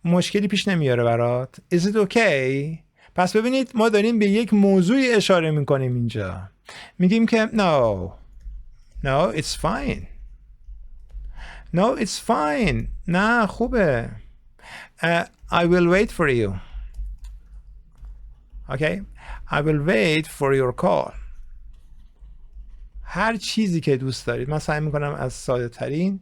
مشکلی پیش نمیاره برات؟ Is it okay؟ پس ببینید ما داریم به یک موضوعی اشاره میکنیم اینجا. میگیم که no it's fine. No it's fine. نه خوبه. I will wait for you. Okay? I will wait for your call. هر چیزی که دوست دارید. من سعی میکنم از ساده ترین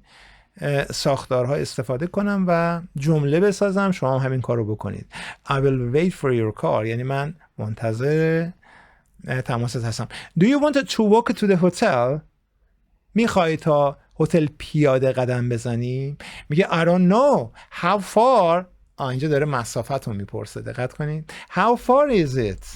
ساختارها استفاده کنم و جمله بسازم، شما هم همین کار رو بکنید. I will wait for your call یعنی من منتظر تماست هستم. Do you want to walk to the hotel؟ میخوای تا هتل پیاده قدم بزنی؟ میگه I don't know. How far؟ اینجا داره مسافت رو میپرسه. دقت کنید. How far is it؟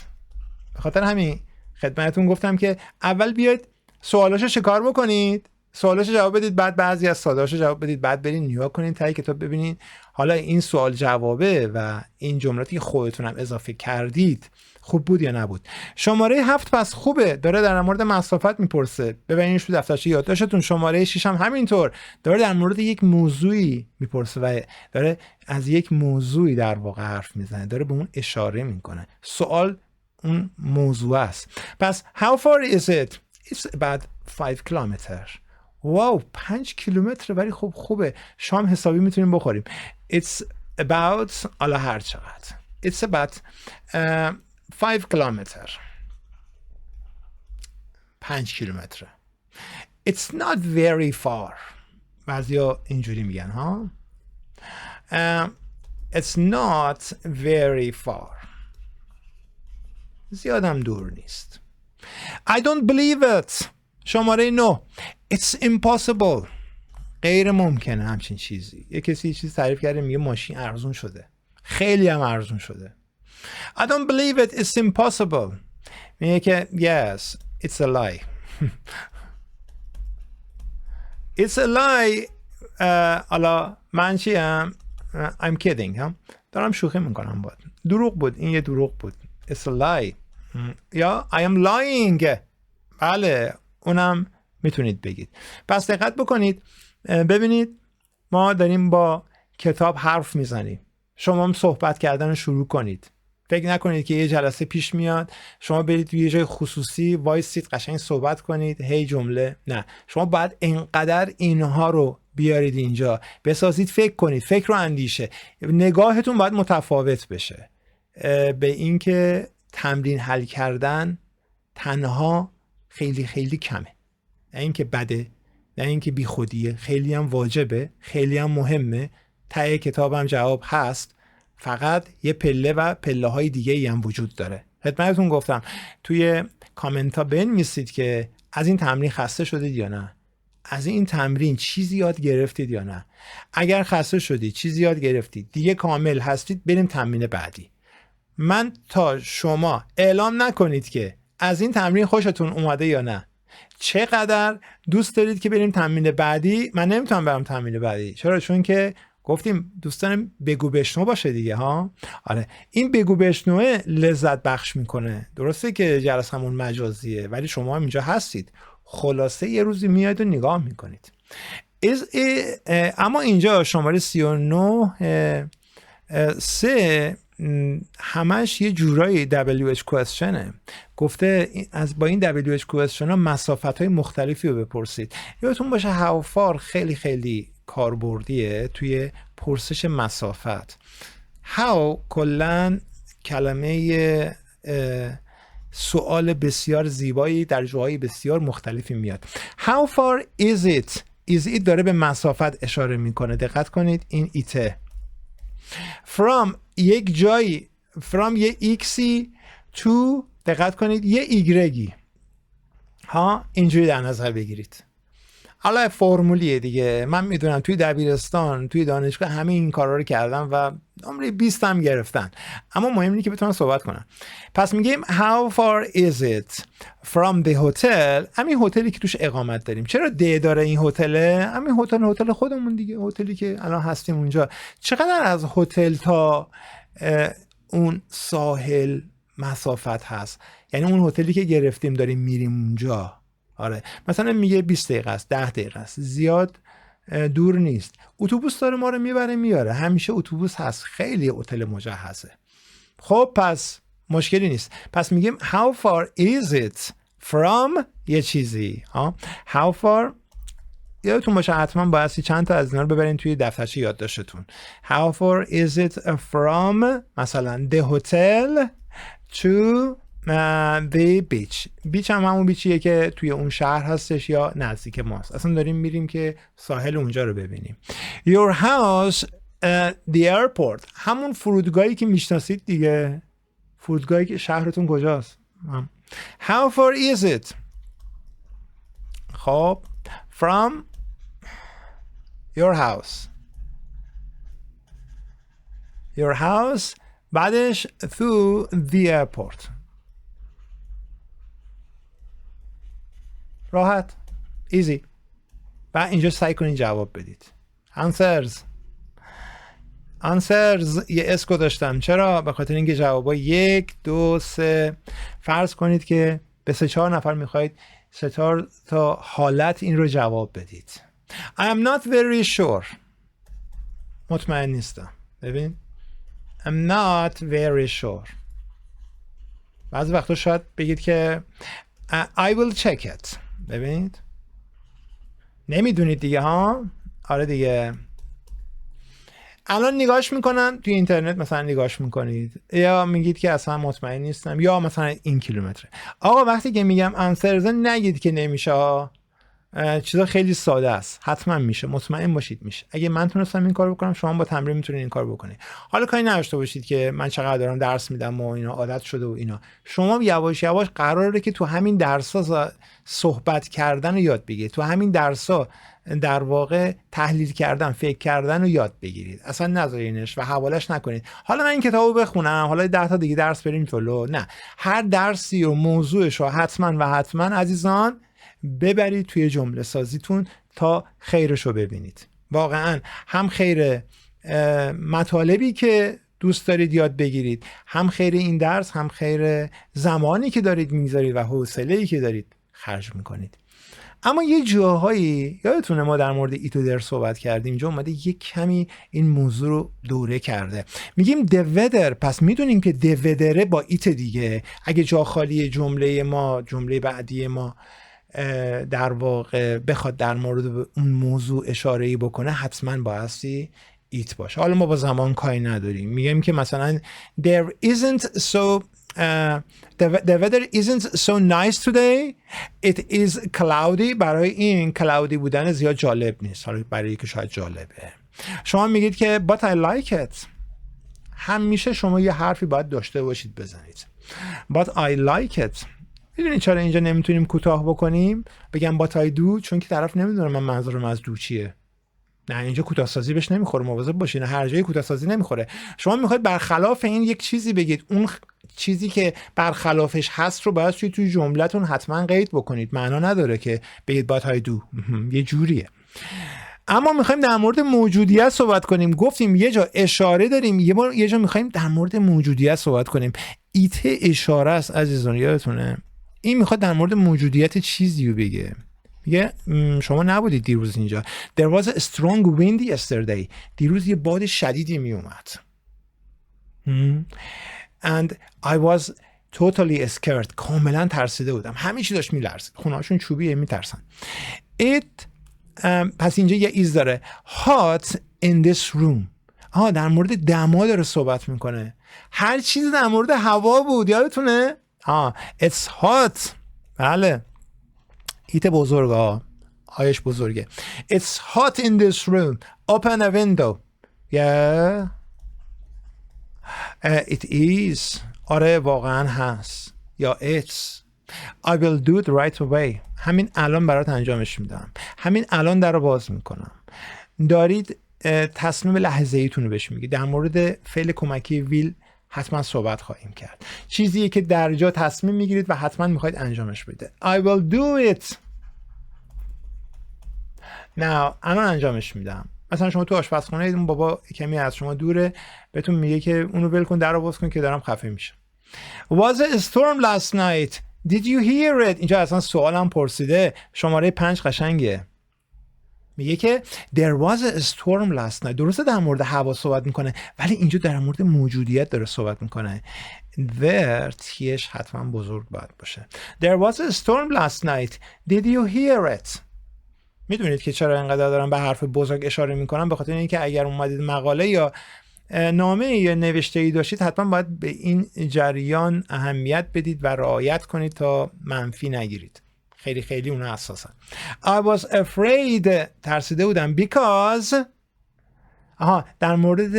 به خاطر همین خدمتتون گفتم که اول بیاید سوالاشو شکار بکنید، سوالاشو جواب بدید، بعد بعضی از سوالاشو جواب بدید، بعد برید نگاه کنید تای کتاب ببینید حالا این سوال جوابه و این جملاتی که خودتون هم اضافه کردید خوب بود یا نبود. شماره 7 پس خوبه، داره در مورد مسافت میپرسه، ببینید تو دفترچه یادداشتتون. شماره 6 هم همینطور داره در مورد یک موضوعی میپرسه و داره از یک موضوعی در واقع حرف میزنه، داره به اون اشاره میکنه. سوال اون موضوع است. پس how far is it? It's about 5 kilometers. واو 5 کیلومتر، ولی خوبه شام حسابی میتونیم بخوریم. It's about حالا هر چقدر. It's about 5 kilometers. 5 کیلومتر. It's not very far. بعضیا اینجوری میگن ها. It's not very far. زیادم دور نیست. I don't believe it. شماره 9. It's impossible. غیر ممکنه همچین چیزی. یه کسی یه چیز تعریف کرده میگه ماشین ارزون شده. خیلی هم ارزون شده. I don't believe it. It's impossible. میگه که yes, it's a lie. It's a lie. حالا من چیم؟ I'm kidding. دارم شوخی میکنم باید. دروغ بود. این یه دروغ بود. It's a lie. یا I am lying. بله اونم میتونید بگید. پس دقت بکنید، ببینید ما داریم با کتاب حرف میزنیم، شما هم صحبت کردن رو شروع کنید. فکر نکنید که یه جلسه پیش میاد شما برید توی یه جای خصوصی وایسید قشنگ صحبت کنید هی جمله. نه، شما باید اینقدر اینها رو بیارید اینجا بسازید، فکر کنید، فکر و اندیشه. نگاهتون باید متفاوت بشه به اینکه تمرین حل کردن تنها خیلی خیلی کمه، نه اینکه بده، نه اینکه بی خودیه، خیلی هم واجبه، خیلی هم مهمه. ته کتابم جواب هست، فقط یه پله و پله های دیگه ای هم وجود داره. خدمتتون گفتم توی کامنت ها بنویسید که از این تمرین خسته شدید یا نه، از این تمرین چیزی یاد گرفتید یا نه. اگر خسته شدید، چیزی یاد گرفتید، دیگه کامل هستید، بریم تمرین بعدی. من تا شما اعلام نکنید که از این تمرین خوشتون اومده یا نه، چقدر دوست دارید که بریم تمرین بعدی، من نمیتونم برم تمرین بعدی. چرا؟ چون که گفتیم دوستان بگو بشنو باشه دیگه ها. آره این بگو بشنوه لذت بخش میکنه. درسته که جلسمون مجازیه ولی شما هم اینجا هستید، خلاصه یه روزی میاد و نگاه میکنید. اما اینجا شماره 39 3 همش یه جورایی WH questionه. گفته از با این WH question ها مسافت های مختلفی رو بپرسید. یادتون باشه how far خیلی خیلی کاربردیه توی پرسش مسافت. how کلن کلمه سوال بسیار زیبایی در جاهای بسیار مختلفی میاد. how far is it؟ is it داره به مسافت اشاره میکنه. دقت کنید این ایته. from یک جایی، from یه ایکسی، to دقت کنید یه ایگرگی ها، اینجوری در نظر بگیرید. حالا فرمولیه دیگه، من میدونم توی دبیرستان توی دانشگاه همه این کارا رو کردن و نمره 20 هم گرفتن، اما مهم اینه که بتونن صحبت کنن. پس میگیم how far is it from the hotel؟ همین هتلی که توش اقامت داریم. چرا د داره این هتله؟ همین هتل خودمون دیگه، هتلی که الان هستیم اونجا. چقدر از هتل تا اون ساحل مسافت هست؟ یعنی اون هتلی که گرفتیم داریم میریم اونجا. آره مثلا میگه 20 دقیقه است، 10 دقیقه است، زیاد دور نیست. اتوبوس داره ما رو میاره، همیشه اتوبوس هست، خیلی هتل مجهزه. خب پس مشکلی نیست. پس میگیم how far is it from یه چیزی. how far یادتون باشه حتما باید چند تا از اینا رو ببرین توی دفترچه یادداشتتون. how far is it from مثلا the hotel to the beach. بیچ هم همون بیچیه که توی اون شهر هستش یا نزدیک ماست. اصلا داریم میریم که ساحل اونجا رو ببینیم. your house the airport همون فرودگاهی که میشناسید دیگه، فرودگاهی که شهرتون کجاست. how far is it خب from your house بعدش through the airport. راحت، ایزی. و اینجا سعی کنید جواب بدید. answers یه اسکو داشتم. چرا؟ به خاطر اینکه جوابا 1 2 3. فرض کنید که به 3-4 نفر میخواید 3 تا حالت این رو جواب بدید. I am not very sure. مطمئن نیستم. ببین I'm not very sure. بعضی وقتا شاید بگید که I will check it. ببینید نمیدونید دیگه ها. آره دیگه. الان نگاش میکنن توی اینترنت، مثلا نگاش میکنید یا میگید که اصلا مطمئن نیستم، یا مثلا این کیلومتره. آقا وقتی که میگم answers نگید که نمیشه. چیزا خیلی ساده است. حتما میشه، مطمئن باشید میشه. اگه من تونستم این کارو بکنم، شما با تمرین میتونید این کارو بکنید. حالا کاری نداشته باشید که من چقدر دارم درس میدم و اینا عادت شده و اینا. شما یواش یواش قراره که تو همین درس‌ها صحبت کردن رو یاد بگیرید. تو همین درس‌ها در واقع تحلیل کردن، فکر کردن رو یاد بگیرید. اصلا نذارینش و حوالش نکنید. حالا من این کتابو بخونم، حالا 10 تا دیگه درس بریم جلو. نه، هر درسی و موضوعش رو حتما عزیزان ببرید توی جمله سازیتون تا خیرش رو ببینید. واقعا هم خیر مطالبی که دوست دارید یاد بگیرید، هم خیر این درس، هم خیر زمانی که دارید میگذارید و حوصله‌ای که دارید خرج میکنید. اما یه جاهایی یادتونه ما در مورد ایت و در صحبت کردیم، اینجا اومده یه کمی این موضوع رو دوره کرده. میگیم the weather، پس میدونیم که the weather با ایت دیگه. اگه جا خالی جمله بعدی ما در واقع بخواد در مورد اون موضوع اشاره‌ای بکنه، حتما بایستی ایت باشه. حالا ما با زمان کاری نداریم، میگیم که مثلا there isn't so the weather isn't so nice today, it is cloudy. برای این cloudy بودن زیاد جالب نیست، حالا برای که شاید جالبه. شما میگید که but I like it. همیشه شما یه حرفی باید داشته باشید بزنید. but I like it. میدونید چرا اینجا نمیتونیم کوتاه بکنیم؟ بگم but I do، چون که طرف نمیدونه من منظورم از دو چیه. نه، اینجا کوتاه سازی بهش نمیخوره، مواظب باشین. هر جایی کوتاه سازی نمیخوره. شما میخواید برخلاف این یک چیزی بگید، اون چیزی که برخلافش هست رو باید توی جملتون حتما قید بکنید. معنا نداره که بگید but I do. یه جوریه. اما میخوایم در مورد موجودیت صحبت کنیم. گفتیم یه جا اشاره داریم، یه جا میخوایم در مورد موجودیت صحبت کنیم. ایت اشاره است عزیزان، یادتونه. این میخواد در مورد موجودیت چیزی رو بگه. میگه شما نبودید دیروز اینجا. There was a strong wind yesterday. دیروز یه باد شدیدی میومد. And I was totally scared. کاملا ترسیده بودم. همه چی داشت میلرزید. خونه‌هاشون چوبیه، میترسن. It پس اینجا یه ایز داره. Hot in this room. در مورد دما داره صحبت میکنه. هر چیز در مورد هوا بود، یادتونه؟ It's hot. بله. ایت بزرگ آیش بزرگه. It's hot in this room. Open a window. Yeah. It is. آره واقعا هست. یا it's. I will do it right away. همین الان برات انجامش میدم. همین الان در رو باز میکنم. دارید تصمیم لحظه ایتون رو بهش میگی. در مورد فعل کمکی ویل حتما صحبت خواهیم کرد. چیزیه که در جا تصمیم میگیرید و حتما میخواید انجامش بده. I will do it. Now الان انجامش میدم. مثلا شما تو آشپزخونه اون بابا کمی از شما دوره، بهتون میگه که اونو ول کن، در رو باز کن که دارم خفه میشم. Was a storm last night. Did you hear it? اینجا اصلا سوالم پرسیده. شماره 5 قشنگه. میگه که there was a storm last night. درسته در مورد هوا صحبت میکنه، ولی اینجا در مورد موجودیت داره صحبت میکنه. there تیش حتما بزرگ باید باشه. There was a storm last night. Did you hear it? میدونید که چرا اینقدر دارم به حرف بزرگ اشاره میکنم؟ به خاطر اینکه اگر اومدید مقاله یا نامه یا نوشته ای داشتید، حتما باید به این جریان اهمیت بدید و رعایت کنید تا منفی نگیرید. خیلی خیلی اون اساسا. I was afraid. ترسیده بودم. Because در مورد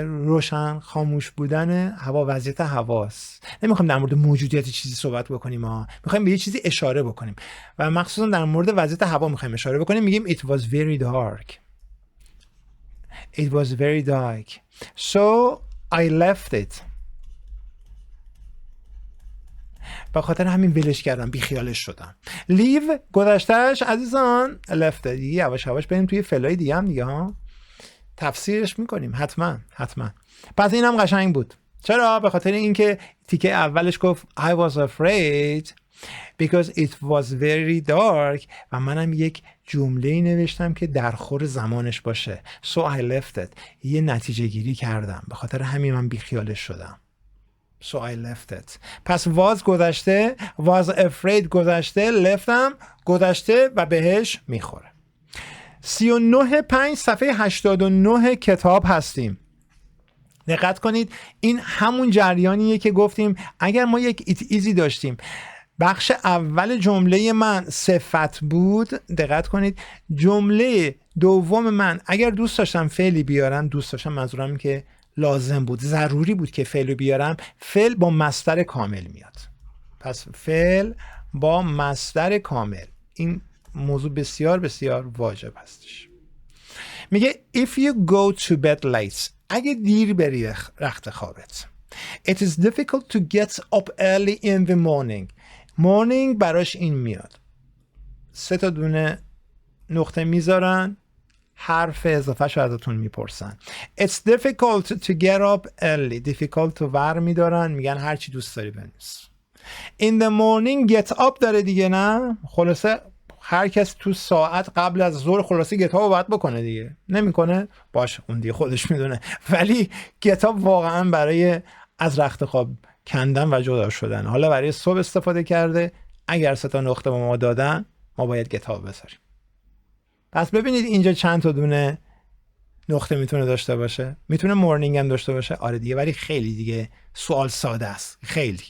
روشن خاموش بودن هوا، وضعیت هواست. نمیخوایم در مورد موجودیت چیزی صحبت بکنیم، میخوایم به یه چیزی اشاره بکنیم و مخصوصا در مورد وضعیت هوا میخوایم اشاره بکنیم. میگیم it was very dark. It was very dark. So I left it. به خاطر همین ولش کردم، بیخیالش شدم. لیو گذشتهش عزیزان left. دیگه یواش یواش بریم توی فلای دیگه هم دیگه ها تفسیرش میکنیم حتما. پس اینم قشنگ بود. چرا؟ به خاطر اینکه تیکه اولش گفت I was afraid because it was very dark و منم یک جمله نوشتم که در خور زمانش باشه. So I left it. یه نتیجه گیری کردم، به خاطر همین من بیخیالش شدم. So I left it. پس was گذشته، was afraid گذشته، leftم گذشته و بهش میخوره. 39/5 صفحه 89 کتاب هستیم. دقت کنید، این همون جریانیه که گفتیم اگر ما یک it easy داشتیم، بخش اول جمله من صفت بود. دقت کنید جمله دوم من اگر دوست داشتم فعلی بیارم، دوست داشتم منظورم که لازم بود، ضروری بود که فعل بیارم، فعل با مصدر کامل میاد. پس فعل با مصدر کامل، این موضوع بسیار بسیار واجب هستش. میگه if you go to bed late، اگه دیر بری رخت خوابت، it is difficult to get up early in the morning براش این میاد، 3 تا دونه نقطه میذارن، حرف اضافه شو ازتون میپرسن. It's difficult to get up early. difficult تو ور میدارن، میگن هر چی دوست داری بنویس. In the morning get up داره دیگه، نه؟ خلاصه هر کس تو ساعت قبل از ظهر خلاصه get up رو باید بکنه دیگه. نمیکنه؟ باشه اون دیگه خودش میدونه. ولی get up واقعا برای از رخت خواب کندن و جدا شدن. حالا برای صبح استفاده کرده. اگر 3 تا نقطه به ما دادن، ما باید get up بذاریم. پس ببینید اینجا چند تا دونه نقطه میتونه داشته باشه. میتونه مورنینگ هم داشته باشه، آره دیگه، ولی خیلی دیگه سوال ساده است، خیلی.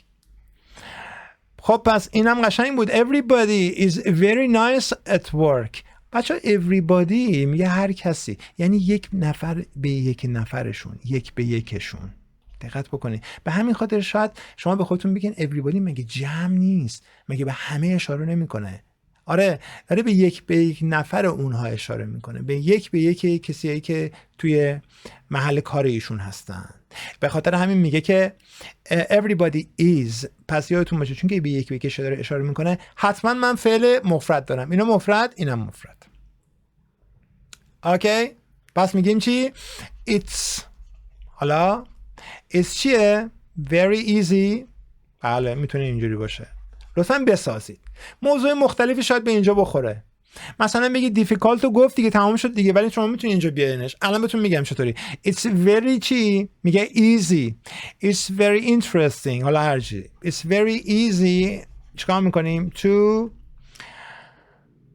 خب پس اینم قشنگ بود. Everybody is very nice at work. بچه everybody میگه هر کسی، یعنی یک نفر به یک نفرشون، یک به یکشون. دقت بکنید. به همین خاطر شاید شما به خودتون بگین everybody مگه جمع نیست، مگه به همه اشاره نمیکنه؟ آره، داره به یک نفر اونها اشاره میکنه، به یک کسیایی که توی محل کار ایشون هستن. به خاطر همین میگه که everybody is. پس یادتون باشه چون که به یک داره اشاره میکنه، حتما من فعل مفرد دارم، اینو مفرد اینم مفرد. اوکی؟ پس میگیم چی؟ it's. حالا it's چیه؟ very easy. بله میتونه اینجوری باشه. لطفاً بسازید. موضوع مختلفی شاید به اینجا بخوره. مثلا بگید difficult رو گفت دیگه، تمام شد دیگه، ولی شما میتونید اینجا بیارینش. الان بهتون میگم چطوری. It's very چی؟ میگه easy. It's very interesting. حالا هرچی. It's very easy. چیکار میکنیم؟ To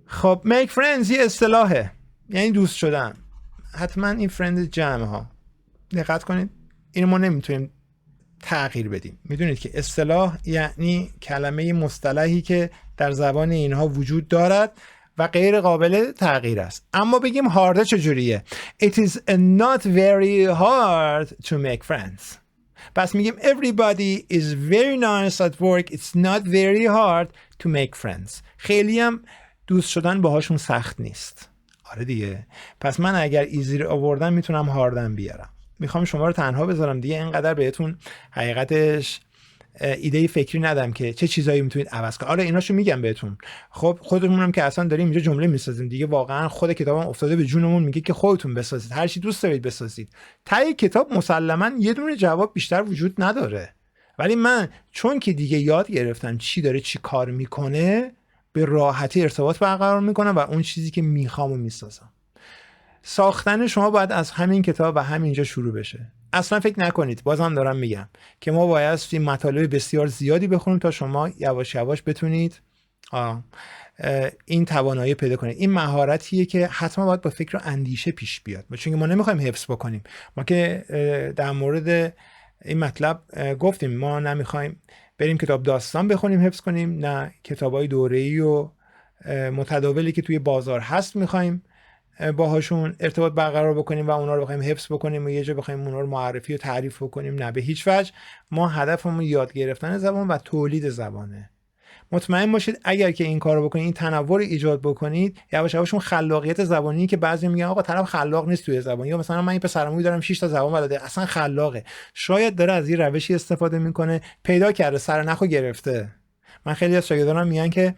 خب make friends یه اصطلاحه، یعنی دوست شدن. حتما این friend جمع ها. دقت کنید. اینو ما نمیتونیم تغییر بدیم. میدونید که اصطلاح یعنی کلمه مصطلحی که در زبان اینها وجود دارد و غیر قابل تغییر است. اما بگیم هارد چجوریه؟ It is not very hard to make friends. پس میگیم everybody is very nice at work. It's not very hard to make friends. خیلی هم دوست شدن باهاشون سخت نیست. آره دیگه. پس من اگر ایزی رو آوردم میتونم هاردم بیارم. میخوام شما رو تنها بذارم دیگه، اینقدر بهتون حقیقتش ایده فکری ندم که چه چیزایی میتونید عوض کنید. آره ایناشو میگم بهتون. خب خودمونم که اصلا داریم اینجا جمله میسازیم دیگه، واقعا خود کتابم افتاده به جونمون، میگه که خودتون بسازید، هر چی دوست دارید بسازید. ته کتاب مسلما یه دونه جواب بیشتر وجود نداره، ولی من چون که دیگه یاد گرفتم چی داره چی کار میکنه، به راحتی ارتباط برقرار میکنم و اون چیزی که میخوامو میسازم. ساختن شما باید از همین کتاب و همینجا شروع بشه. اصلا فکر نکنید، بازم دارم میگم که ما باید این مطالب بسیار زیادی بخونیم تا شما یواش یواش بتونید این توانایی پیدا کنید. این مهارتیه که حتما باید با فکر و اندیشه پیش بیاد، چون ما نمیخوایم حفظ بکنیم. ما که در مورد این مطلب گفتیم ما نمیخوایم بریم کتاب داستان بخونیم حفظ کنیم، نه کتابای دوره‌ای و متداولی که توی بازار هست میخوایم باهاشون ارتباط برقرار بکنیم و اونا رو بخوایم حفظ بکنیم و یه جا بخوایم اونا رو معرفی و تعریف بکنیم. نه، به هیچ وجه. ما هدفمون یاد گرفتن زبان و تولید زبانه. مطمئن باشید اگر که این کارو بکنید، این تنوع رو ایجاد بکنید، یواش یواش اون خلاقیت زبانی که بعضی میگن آقا طرف خلاق نیست توی زبان، یا مثلا من این پسرعمویی دارم 6 تا زبان بلده، اصلا خلاقه، شاید داره از این روشی استفاده میکنه، پیدا کرده سرنخو گرفته. من خیلی از شاگردانم میگن که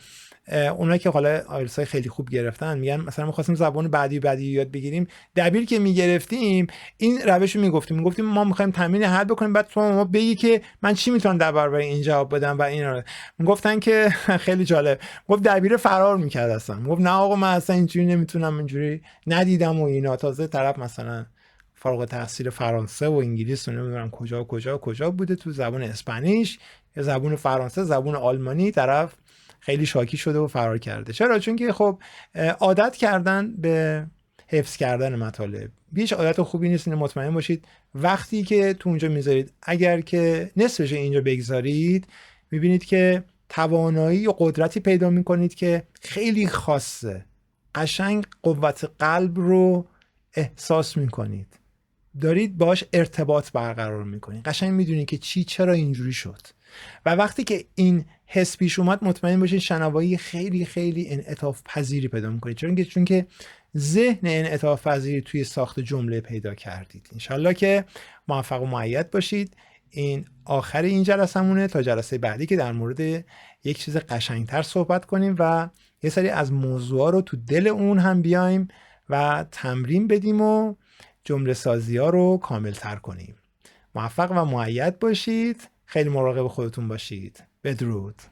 اونایی که حالا آیلتس خیلی خوب گرفتن میگن مثلا ما خواستیم زبان بعدی یاد بگیریم، دبیر که میگرفتیم این روش رو میگفتیم ما میخوایم تمرین حل بکنیم، بعد تو ما بگی که من چی میتونم در برابر این جواب بدم و اینا. میگفتن که خیلی جالب، گفت دبیر فرار میکرد اصلا، گفت نه آقا من اصلا اینجوری نمیتونم، اینجوری ندیدم و اینا. تازه طرف مثلا فارغ التحصیل فرانسه و انگلیس و نمیدونم کجا بوده، تو زبان اسپانیش یا زبان فرانسه، زبان آلمانی، طرف خیلی شاکی شده و فرار کرده. چرا؟ چون که خب عادت کردن به حفظ کردن مطالب. هیچ عادت خوبی نیست. مطمئن باشید وقتی که تو اونجا میذارید، اگر که نصفش اینجا بگذارید، میبینید که توانایی و قدرتی پیدا میکنید که خیلی خاصه. قشنگ قوت قلب رو احساس میکنید، دارید باش ارتباط برقرار میکنید، قشنگ میدونید که چرا اینجوری شد. و وقتی که این حس پیش اومد، مطمئن باشید شنوایی خیلی خیلی انعطاف پذیری پیدا میکنید، چون که ذهن انعطاف پذیری توی ساخت جمله پیدا کردید. انشالله که موفق و مؤید باشید. این آخر این جلسمونه، تا جلسه بعدی که در مورد یک چیز قشنگتر صحبت کنیم و یه سری از موضوعا رو تو دل اون هم بیایم و تمرین بدیم و جمله سازی ها رو کامل تر کنیم. موفق و مؤید باشید. خیلی مراقب خودتون باشید. بدرود.